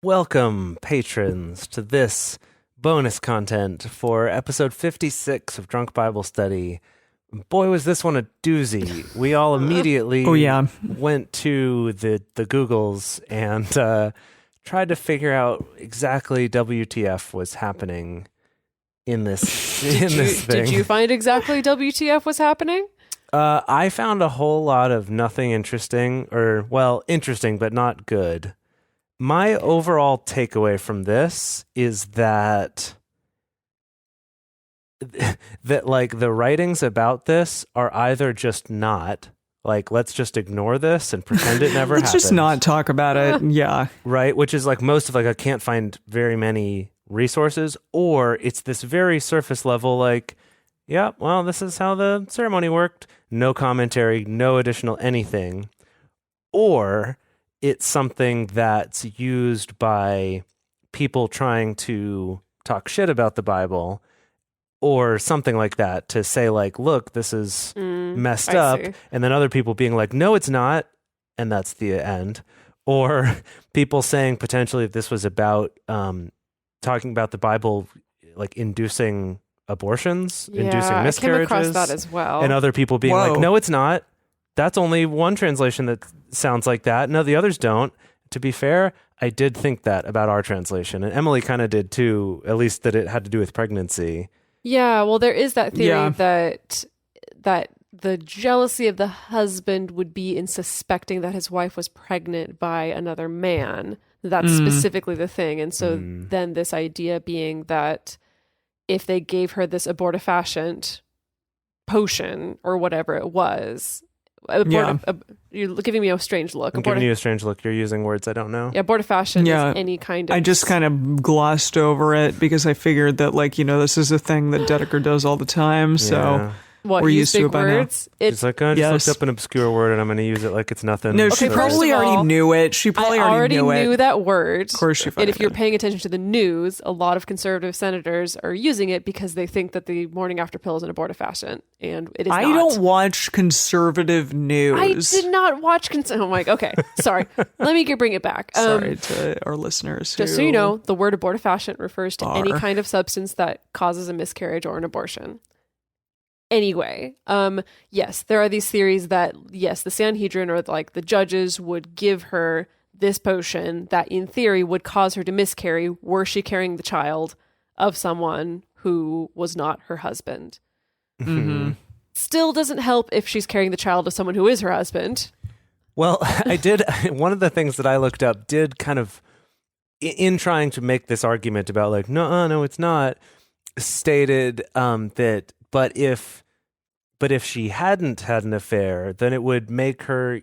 Welcome, patrons, to this bonus content for episode 56 of Drunk Bible Study. Boy, was this one a doozy. We all immediately went to the Googles and tried to figure out exactly WTF was happening in this thing. Did you find exactly WTF was happening? I found a whole lot of nothing interesting, interesting, but not good. My overall takeaway from this is that like the writings about this are either just not, like, let's just ignore this and pretend it never happened. Let's just not talk about it. Yeah. Right. Which is like most of, like, I can't find very many resources, or it's this very surface level, like, yeah, well, this is how the ceremony worked. No commentary, no additional anything. Or it's something that's used by people trying to talk shit about the Bible or something like that to say, like, look, this is messed up. See. And then other people being like, no, it's not. And that's the end. Or people saying potentially this was about talking about the Bible, like inducing abortions, inducing miscarriages. I came across that as well. And other people being like, no, it's not. That's only one translation that sounds like that. No, the others don't. To be fair, I did think that about our translation. And Emily kind of did too, at least that it had to do with pregnancy. Yeah, well, there is that theory that the jealousy of the husband would be in suspecting that his wife was pregnant by another man. That's specifically the thing. And so then this idea being that if they gave her this abortifacient potion or whatever it was... you're giving me a strange look. I'm giving you a strange look. You're using words I don't know. Yeah, abortifacient is any kind of... I just kind of glossed over it because I figured that, like, this is a thing that Dedeker does all the time, so... What, we're used to it by words? Now. It's like, I just looked up an obscure word and I'm going to use it like it's nothing. No, she probably already knew it. She probably already knew that word. Of course she And if you're paying attention to the news, a lot of conservative senators are using it because they think that the morning after pill is an abortifacient, and it is not. I don't watch conservative news. I did not watch I'm like, okay, sorry. Let me bring it back. Sorry to our listeners. Just so you know, the word abortifacient refers to any kind of substance that causes a miscarriage or an abortion. Anyway, yes, there are these theories that, yes, the Sanhedrin or like the judges would give her this potion that in theory would cause her to miscarry were she carrying the child of someone who was not her husband. Mm-hmm. Still doesn't help if she's carrying the child of someone who is her husband. Well, one of the things that I looked up did kind of, in trying to make this argument about like, no, it's not, stated that, But if she hadn't had an affair, then it would make her,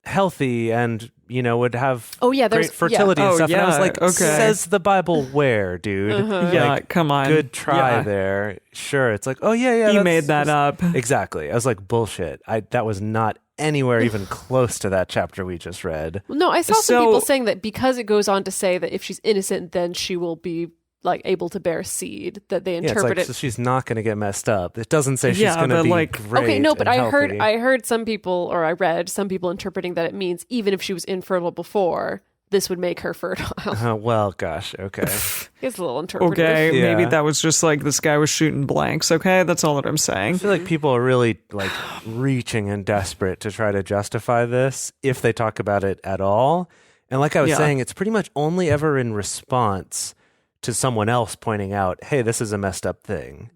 healthy and, would have great fertility and stuff. And I was like, says the Bible where, dude? Uh-huh. Yeah, come on. Good try there. Sure. It's like, oh, yeah. You made that up. Exactly. I was like, bullshit. That was not anywhere even close to that chapter we just read. No, I saw some people saying that because it goes on to say that if she's innocent, then she will be like able to bear seed, that they interpret it. So she's not going to get messed up. It doesn't say she's going to be like great. Okay, no, but I healthy. heard some people, or I read some people interpreting that it means even if she was infertile before, this would make her fertile. Well, gosh, okay. It's a little interpretive. Okay, maybe that was just like this guy was shooting blanks. Okay, that's all that I'm saying. I feel like people are really like reaching and desperate to try to justify this if they talk about it at all. And like I was saying, it's pretty much only ever in response to someone else pointing out, hey, this is a messed up thing.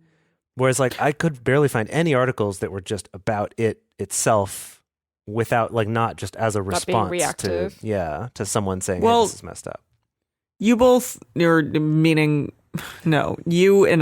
Whereas like I could barely find any articles that were just about it itself without like not just as a response to someone saying, hey, this is messed up. You both, you and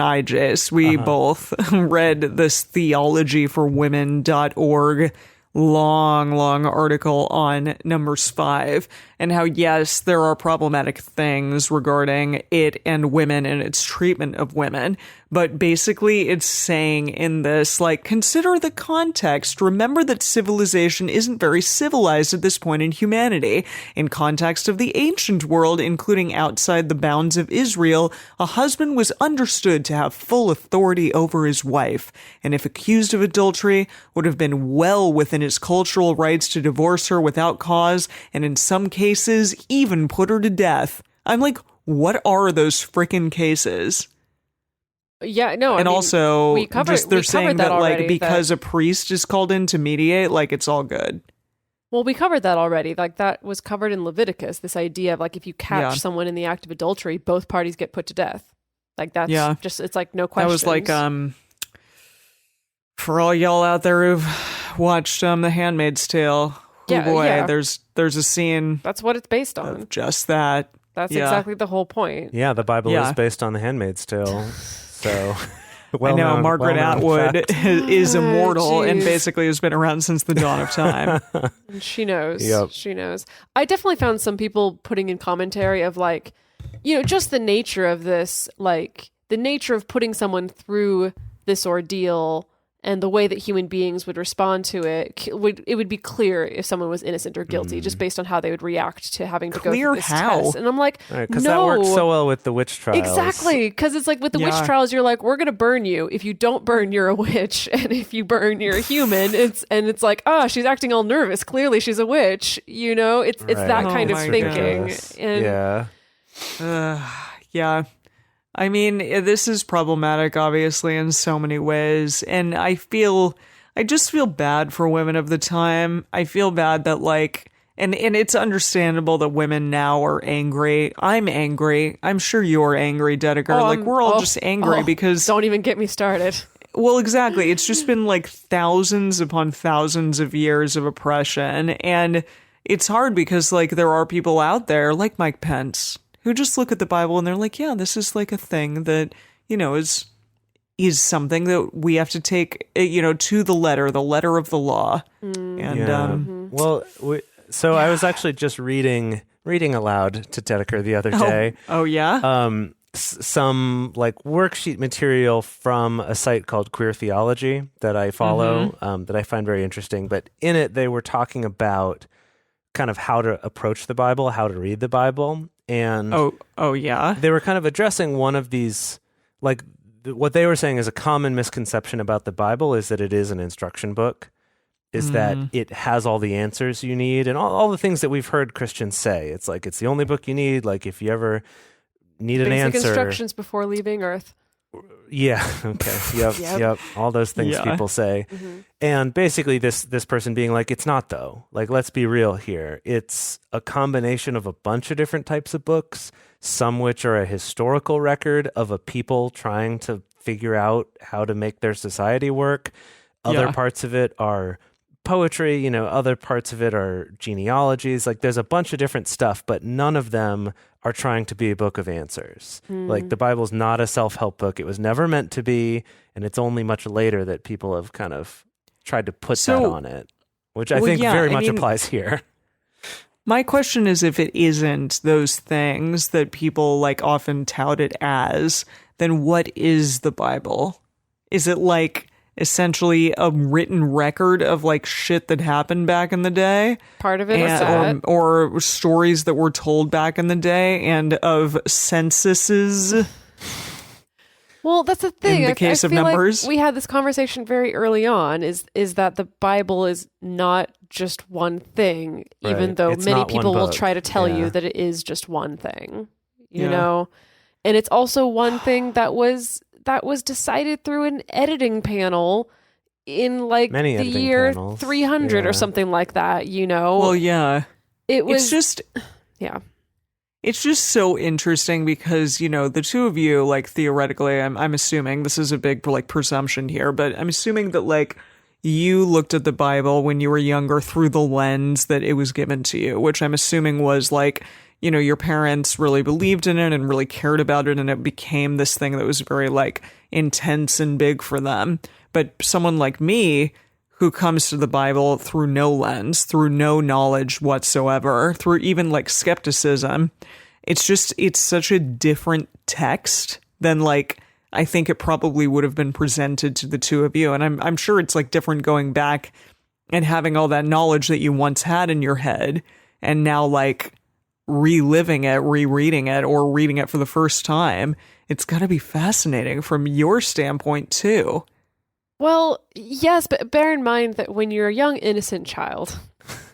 I, Jace, we both read this theologyforwomen.org long article on Numbers 5 and how, yes, there are problematic things regarding it and women and its treatment of women. But basically it's saying in this, like, consider the context. Remember that civilization isn't very civilized at this point in humanity. In context of the ancient world, including outside the bounds of Israel, a husband was understood to have full authority over his wife, and if accused of adultery, would have been well within his cultural rights to divorce her without cause, and in some cases cases, even put her to death. I'm like, what are those freaking cases? Yeah, no, and also, they're saying that like because a priest is called in to mediate, like it's all good. Well, we covered that already. Like that was covered in Leviticus. This idea of like if you catch someone in the act of adultery, both parties get put to death. Like that's just it's like no questions. That was like for all y'all out there who've watched The Handmaid's Tale. There's a scene. That's what it's based on. Just that. That's exactly the whole point. Yeah, the Bible is based on The Handmaid's Tale. So, I know Margaret Atwood is immortal and basically has been around since the dawn of time. And she knows. Yep. She knows. I definitely found some people putting in commentary of like, just the nature of this, like the nature of putting someone through this ordeal and the way that human beings would respond to it. It would be clear if someone was innocent or guilty just based on how they would react to having to go through this test. And I'm like, because that works so well with the witch trials. Exactly, because it's like with the witch trials, you're like, we're gonna burn you. If you don't burn, you're a witch, and if you burn, you're a human. It's like, she's acting all nervous. Clearly, she's a witch. It's that kind of thinking. And yeah. I mean, this is problematic, obviously, in so many ways. And I just feel bad for women of the time. I feel bad that, like, and it's understandable that women now are angry. I'm angry. I'm sure you're angry, Dedeker. We're all just angry because... Don't even get me started. Well, exactly. It's just been, like, thousands upon thousands of years of oppression. And it's hard because, like, there are people out there, like Mike Pence, who just look at the Bible and they're like, yeah, this is like a thing that, is something that we have to take, to the letter of the law. And, so I was actually just reading aloud to Dedeker the other day. Oh yeah? Some like worksheet material from a site called Queer Theology that I follow, that I find very interesting. But in it, they were talking about kind of how to approach the Bible, how to read the Bible. And they were kind of addressing one of these, like what they were saying is a common misconception about the Bible is that it is an instruction book, is that it has all the answers you need and all the things that we've heard Christians say. It's like, it's the only book you need. Like if you ever need an answer. Basic instructions before leaving Earth. Yeah. Okay. Yep. All those things people say. And basically this person being like, it's not though. Like, let's be real here. It's a combination of a bunch of different types of books, some which are a historical record of a people trying to figure out how to make their society work. Other parts of it are poetry, other parts of it are genealogies. Like there's a bunch of different stuff, but none of them are trying to be a book of answers. Like the Bible's not a self-help book. It was never meant to be, and it's only much later that people have kind of tried to put that on it, which I think very much applies here. My question is, if it isn't those things that people like often tout it as, then what is the Bible? Is it like essentially a written record of like shit that happened back in the day? Part of it or stories that were told back in the day, and of censuses. Well, that's the thing. In the case of feel numbers, like we had this conversation very early on. Is that the Bible is not just one thing, even though many people will try to tell you that it is just one thing. You know, and it's also one thing that was decided through an editing panel in like the year 300 or something like that. Well, yeah, it was just It's just so interesting because, the two of you, like, theoretically, I'm assuming, this is a big, like, presumption here, but I'm assuming that, like, you looked at the Bible when you were younger through the lens that it was given to you, which I'm assuming was, like, your parents really believed in it and really cared about it, and it became this thing that was very, like, intense and big for them. But someone like me, who comes to the Bible through no lens, through no knowledge whatsoever, through even like skepticism, it's such a different text than like I think it probably would have been presented to the two of you. And I'm sure it's like different going back and having all that knowledge that you once had in your head and now like reliving it, rereading it, or reading it for the first time. It's got to be fascinating from your standpoint too. Well, yes, but bear in mind that when you're a young, innocent child,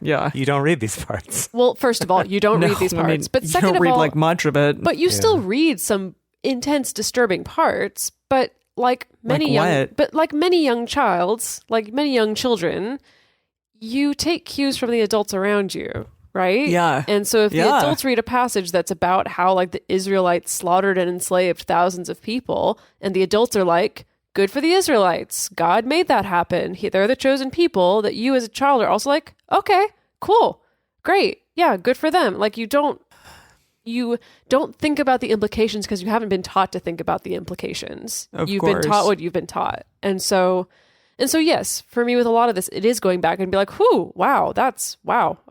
Yeah. You don't read these parts. well, first of all, you don't read these parts, but you second don't of read all, like much of it. but you still read some intense, disturbing parts. But like many young children, you take cues from the adults around you, right? Yeah. And so if the adults read a passage that's about how like the Israelites slaughtered and enslaved thousands of people, and the adults are like, good for the Israelites. God made that happen. They're the chosen people, that you as a child are also like, okay, cool, great. Yeah, good for them. Like you don't think about the implications because you haven't been taught to think about the implications. You've been taught what you've been taught. And so yes, for me with a lot of this, it is going back and be like,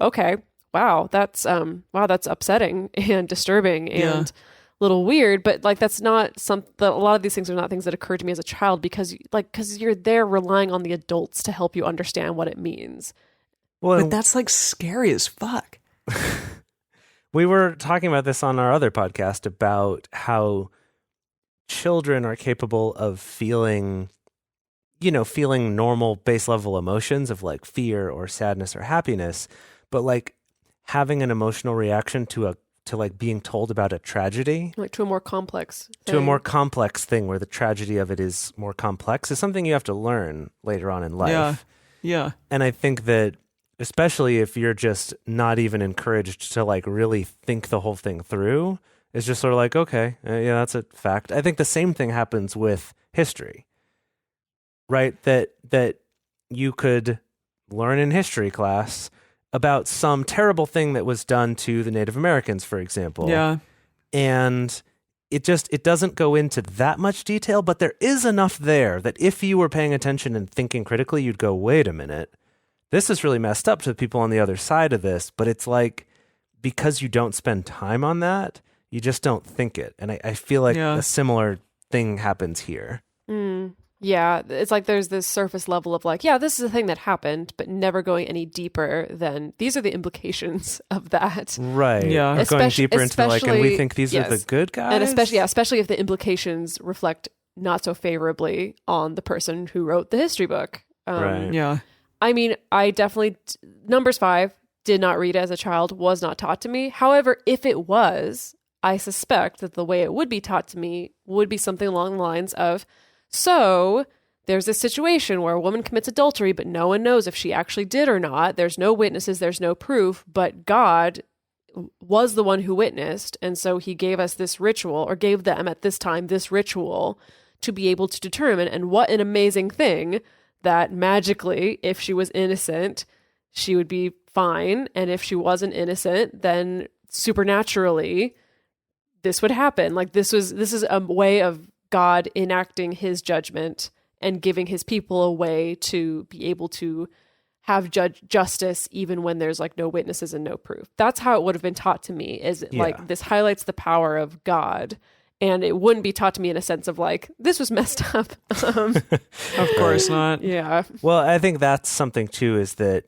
okay. Wow, that's upsetting and disturbing and a little weird, but like that's not a lot of these things are not things that occurred to me as a child because you're there relying on the adults to help you understand what it means. Well, but that's like scary as fuck. We were talking about this on our other podcast about how children are capable of feeling normal base level emotions of like fear or sadness or happiness, but like having an emotional reaction to like being told about a tragedy, like to a more complex thing where the tragedy of it is more complex, is something you have to learn later on in life. Yeah. And I think that especially if you're just not even encouraged to like really think the whole thing through, it's just sort of like, okay, yeah, that's a fact. I think the same thing happens with history, right? That you could learn in history class about some terrible thing that was done to the Native Americans, for example. Yeah. And it doesn't go into that much detail, but there is enough there that if you were paying attention and thinking critically, you'd go, wait a minute, this is really messed up to the people on the other side of this. But it's like, because you don't spend time on that, you just don't think it. And I feel like a similar thing happens here. Yeah, it's like there's this surface level of like, yeah, this is a thing that happened, but never going any deeper than these are the implications of that. Right. Yeah. Or going deeper into like, and we think these are the good guys. And especially if the implications reflect not so favorably on the person who wrote the history book. Right. Yeah. I mean, I definitely, Numbers 5, did not read as a child, was not taught to me. However, if it was, I suspect that the way it would be taught to me would be something along the lines of, so there's this situation where a woman commits adultery, but no one knows if she actually did or not. There's no witnesses, there's no proof, but God was the one who witnessed. And so he gave us this ritual, or gave them at this time this ritual to be able to determine. And what an amazing thing that magically, if she was innocent, she would be fine. And if she wasn't innocent, then supernaturally this would happen. Like this is a way of God enacting his judgment and giving his people a way to be able to have justice even when there's like no witnesses and no proof. That's how it would have been taught to me, is like this highlights the power of God. And it wouldn't be taught to me in a sense of like, this was messed up. Of course not. Yeah. Well, I think that's something too, is that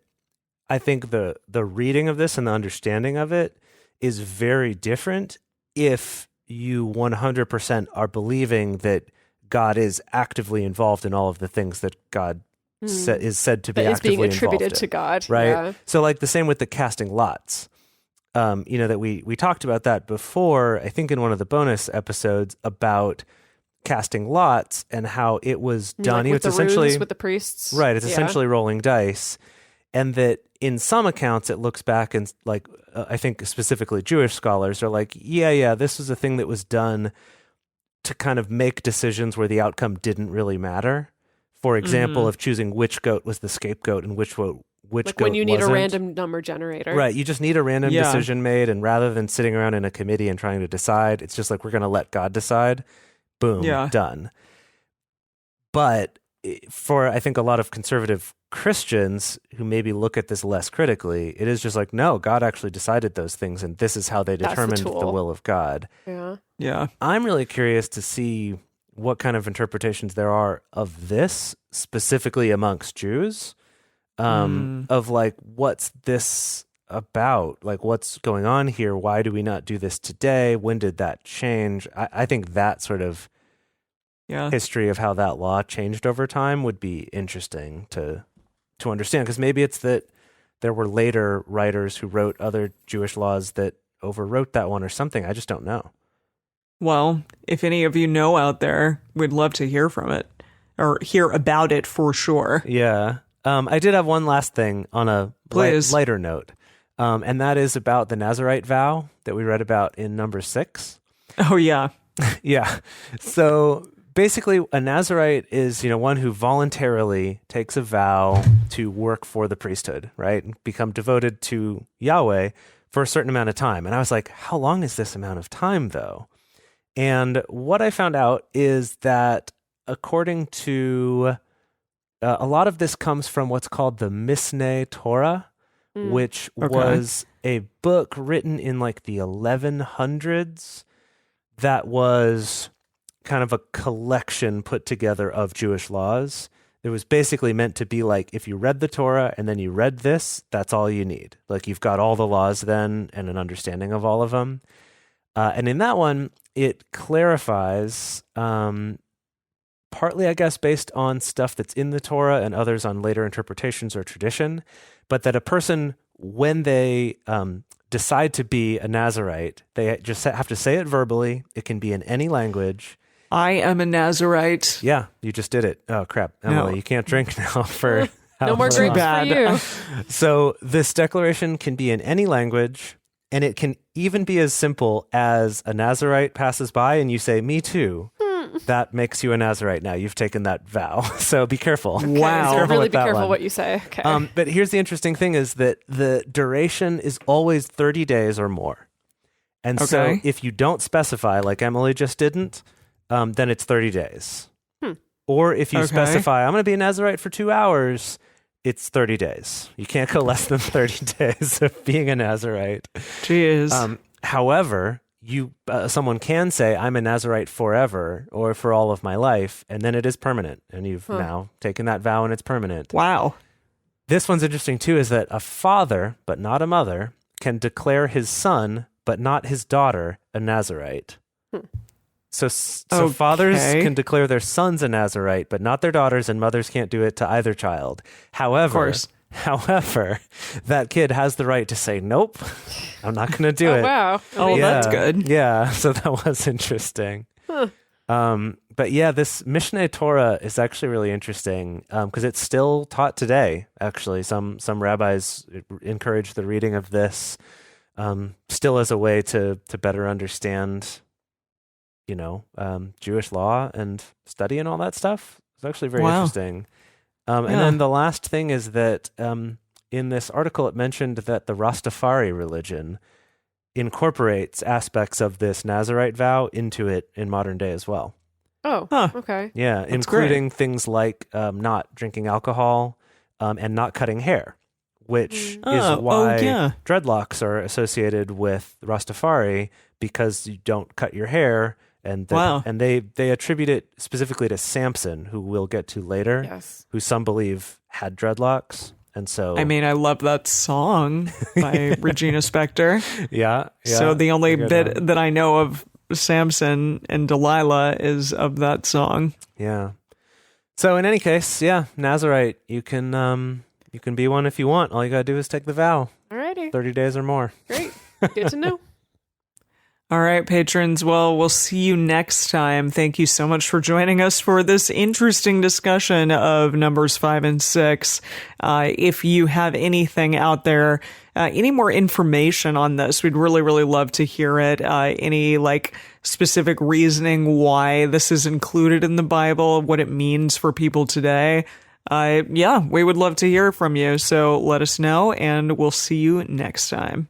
I think the reading of this and the understanding of it is very different if you 100% are believing that God is actively involved in all of the things that God is said to be that actively is being attributed involved in, to God. right? Yeah. So like the same with the casting lots. That we talked about that before, I think in one of the bonus episodes about casting lots and how it was done. Like with it's the essentially runes, with the priests. right. It's essentially rolling dice, and that in some accounts it looks back and like I think specifically Jewish scholars are like, yeah, this was a thing that was done to kind of make decisions where the outcome didn't really matter. For example, of choosing which goat was the scapegoat and which goat when you need wasn't. a random number generator. Right. You just need a random decision made. And rather than sitting around in a committee and trying to decide, it's just like, we're going to let God decide. Boom, done. But for, I think, a lot of conservative Christians who maybe look at this less critically, it is just like, no, God actually decided those things. And this is how they determined the will of God. Yeah. Yeah. I'm really curious to see what kind of interpretations there are of this, specifically amongst Jews. Of like, what's this about? Like, what's going on here? Why do we not do this today? When did that change? I think that sort of history of how that law changed over time would be interesting to understand, because maybe it's that there were later writers who wrote other Jewish laws that overwrote that one or something. I just don't know. Well, if any of you know out there, we'd love to hear from it or hear about it for sure. Yeah. I did have one last thing on a lighter note, and that is about the Nazirite vow that we read about in number 6. Oh, yeah. Yeah. So basically, a Nazirite is, one who voluntarily takes a vow to work for the priesthood, right? And become devoted to Yahweh for a certain amount of time. And I was like, how long is this amount of time, though? And what I found out is that according to a lot of this comes from what's called the Mishneh Torah, which was a book written in like the 1100s that was kind of a collection put together of Jewish laws. It was basically meant to be like, if you read the Torah and then you read this, that's all you need. Like, you've got all the laws then and an understanding of all of them. And in that one, it clarifies, partly, I guess, based on stuff that's in the Torah and others on later interpretations or tradition, but that a person, when they decide to be a Nazirite, they just have to say it verbally. It can be in any language. I am a Nazirite. Yeah, you just did it. Oh, crap. Emily, you can't drink now for... No more drinks for you. So this declaration can be in any language, and it can even be as simple as a Nazirite passes by and you say, me too. That makes you a Nazirite now. You've taken that vow. So be careful. Wow. So really be careful what you say. Okay. But here's the interesting thing is that the duration is always 30 days or more. And so if you don't specify, like Emily just didn't, then it's 30 days. Or if you specify, I'm going to be a Nazirite for 2 hours, it's 30 days. You can't go less than 30 days of being a Nazirite. Jeez. However, someone can say, I'm a Nazirite forever or for all of my life, and then it is permanent. And you've now taken that vow and it's permanent. Wow. This one's interesting too, is that a father, but not a mother, can declare his son, but not his daughter, a Nazirite. So fathers can declare their sons a Nazirite, but not their daughters, and mothers can't do it to either child. However, that kid has the right to say, nope, I'm not going to do it. Wow. That's good. Yeah, so that was interesting. But yeah, this Mishneh Torah is actually really interesting because it's still taught today, actually. Some rabbis encourage the reading of this still as a way to better understand Jewish law and study and all that stuff. It's actually very interesting. And then the last thing is that in this article, it mentioned that the Rastafari religion incorporates aspects of this Nazirite vow into it in modern day as well. Oh, okay. Yeah, That's including things like not drinking alcohol and not cutting hair, which is why dreadlocks are associated with Rastafari, because you don't cut your hair. And they attribute it specifically to Samson, who we'll get to later, who some believe had dreadlocks. And so, I mean, I love that song by Regina Spektor. Yeah. So the only bit that I know of Samson and Delilah is of that song. Yeah. So in any case, Nazirite, you can be one if you want. All you gotta do is take the vow. Alrighty. 30 days or more. Great. Good to know. All right, patrons. Well, we'll see you next time. Thank you so much for joining us for this interesting discussion of Numbers 5 and 6. If you have anything out there, any more information on this, we'd really, really love to hear it. Any specific reasoning why this is included in the Bible, what it means for people today. We would love to hear from you. So let us know, and we'll see you next time.